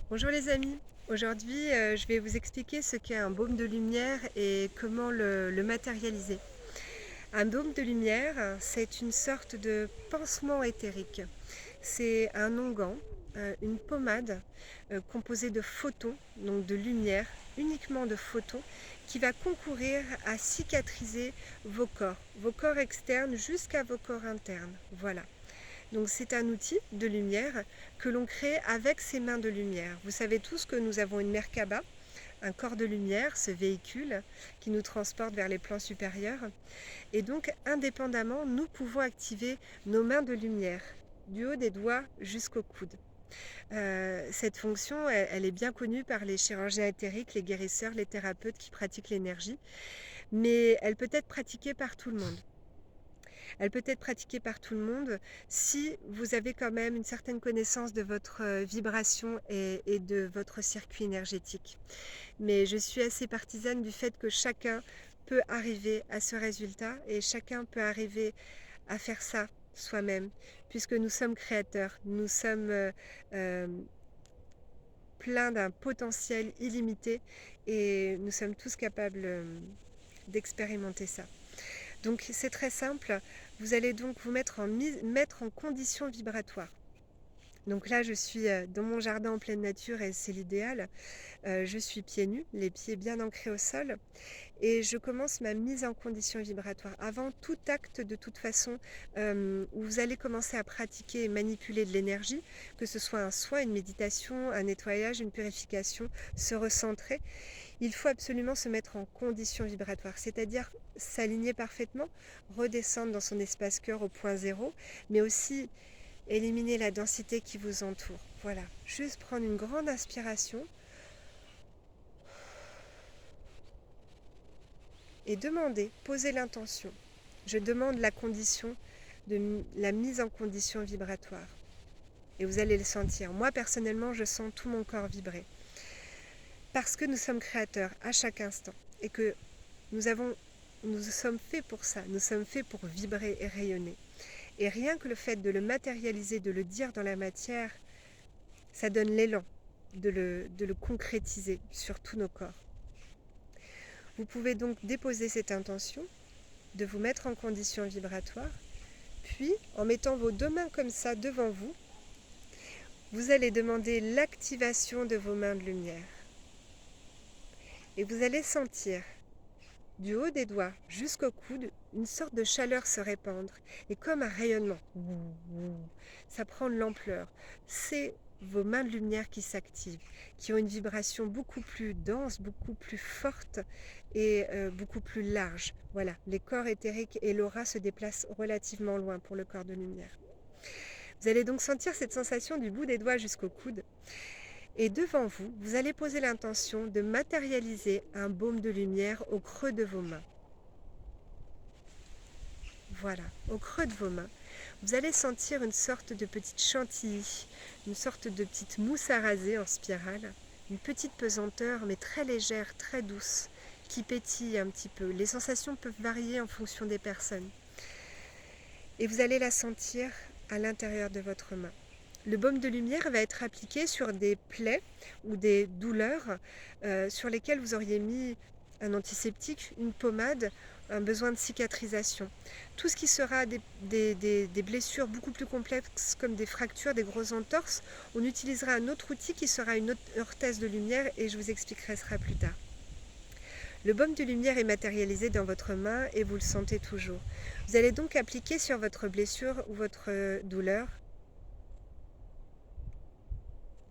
Bonjour les amis, aujourd'hui je vais vous expliquer ce qu'est un baume de lumière et comment le matérialiser. Un baume de lumière, c'est une sorte de pansement éthérique. C'est un onguent, une pommade composée de photons, donc de lumière, uniquement de photons, qui va concourir à cicatriser vos corps externes jusqu'à vos corps internes. Voilà. Donc c'est un outil de lumière que l'on crée avec ses mains de lumière. Vous savez tous que nous avons une Merkaba, un corps de lumière, ce véhicule qui nous transporte vers les plans supérieurs. Et donc indépendamment, nous pouvons activer nos mains de lumière, du haut des doigts jusqu'au coude. Cette fonction, elle est bien connue par les chirurgiens éthériques, les guérisseurs, les thérapeutes qui pratiquent l'énergie, mais elle peut être pratiquée par tout le monde. Elle peut être pratiquée par tout le monde si vous avez quand même une certaine connaissance de votre vibration et de votre circuit énergétique. Mais je suis assez partisane du fait que chacun peut arriver à ce résultat et chacun peut arriver à faire ça soi-même, puisque nous sommes créateurs, nous sommes euh, pleins d'un potentiel illimité et nous sommes tous capables d'expérimenter ça. Donc c'est très simple, vous allez donc vous mettre en condition vibratoire. Donc là je suis dans mon jardin en pleine nature et c'est l'idéal. Je suis pieds nus, les pieds bien ancrés au sol et je commence ma mise en condition vibratoire. Avant tout acte de toute façon où vous allez commencer à pratiquer et manipuler de l'énergie, que ce soit un soin, une méditation, un nettoyage, une purification, se recentrer, il faut absolument se mettre en condition vibratoire, c'est-à-dire s'aligner parfaitement, redescendre dans son espace cœur au point zéro, mais aussi éliminer la densité qui vous entoure. Voilà, juste prendre une grande inspiration et demander, poser l'intention. Je demande la condition de la mise en condition vibratoire. Et vous allez le sentir. Moi, personnellement, je sens tout mon corps vibrer. Parce que nous sommes créateurs à chaque instant et que nous sommes faits pour ça, nous sommes faits pour vibrer et rayonner. Et rien que le fait de le matérialiser, de le dire dans la matière, ça donne l'élan de le concrétiser sur tous nos corps. Vous pouvez donc déposer cette intention de vous mettre en condition vibratoire, puis en mettant vos deux mains comme ça devant vous, vous allez demander l'activation de vos mains de lumière. Et vous allez sentir du haut des doigts jusqu'au coude, une sorte de chaleur se répandre, et comme un rayonnement. Ça prend de l'ampleur. C'est vos mains de lumière qui s'activent, qui ont une vibration beaucoup plus dense, beaucoup plus forte et beaucoup plus large. Voilà, les corps éthériques et l'aura se déplacent relativement loin pour le corps de lumière. Vous allez donc sentir cette sensation du bout des doigts jusqu'au coude. Et devant vous, vous allez poser l'intention de matérialiser un baume de lumière au creux de vos mains. Voilà, au creux de vos mains, vous allez sentir une sorte de petite chantilly, une sorte de petite mousse à raser en spirale, une petite pesanteur mais très légère, très douce, qui pétille un petit peu. Les sensations peuvent varier en fonction des personnes. Et vous allez la sentir à l'intérieur de votre main. Le baume de lumière va être appliqué sur des plaies ou des douleurs sur lesquelles vous auriez mis un antiseptique, une pommade, un besoin de cicatrisation. Tout ce qui sera des blessures beaucoup plus complexes comme des fractures, des grosses entorses, on utilisera un autre outil qui sera une autre orthèse de lumière et je vous expliquerai ça plus tard. Le baume de lumière est matérialisé dans votre main et vous le sentez toujours. Vous allez donc appliquer sur votre blessure ou votre douleur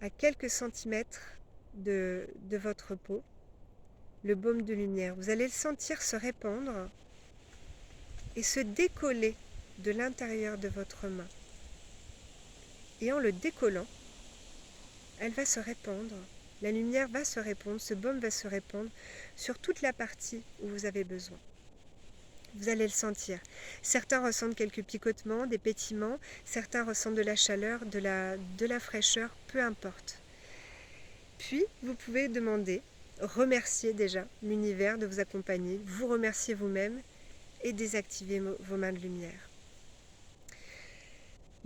à quelques centimètres de votre peau, le baume de lumière. Vous allez le sentir se répandre et se décoller de l'intérieur de votre main. Et en le décollant, elle va se répandre, la lumière va se répandre, ce baume va se répandre sur toute la partie où vous avez besoin. Vous allez le sentir. Certains ressentent quelques picotements, des pétillements, certains ressentent de la chaleur, de la fraîcheur, peu importe. Puis, vous pouvez demander, remercier déjà l'univers de vous accompagner, vous remercier vous-même et désactiver vos mains de lumière.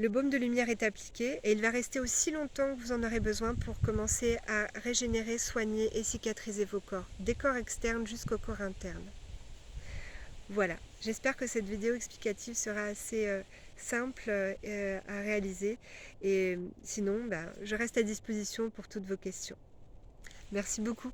Le baume de lumière est appliqué et il va rester aussi longtemps que vous en aurez besoin pour commencer à régénérer, soigner et cicatriser vos corps, des corps externes jusqu'au corps interne. Voilà, j'espère que cette vidéo explicative sera assez simple à réaliser et sinon je reste à disposition pour toutes vos questions. Merci beaucoup.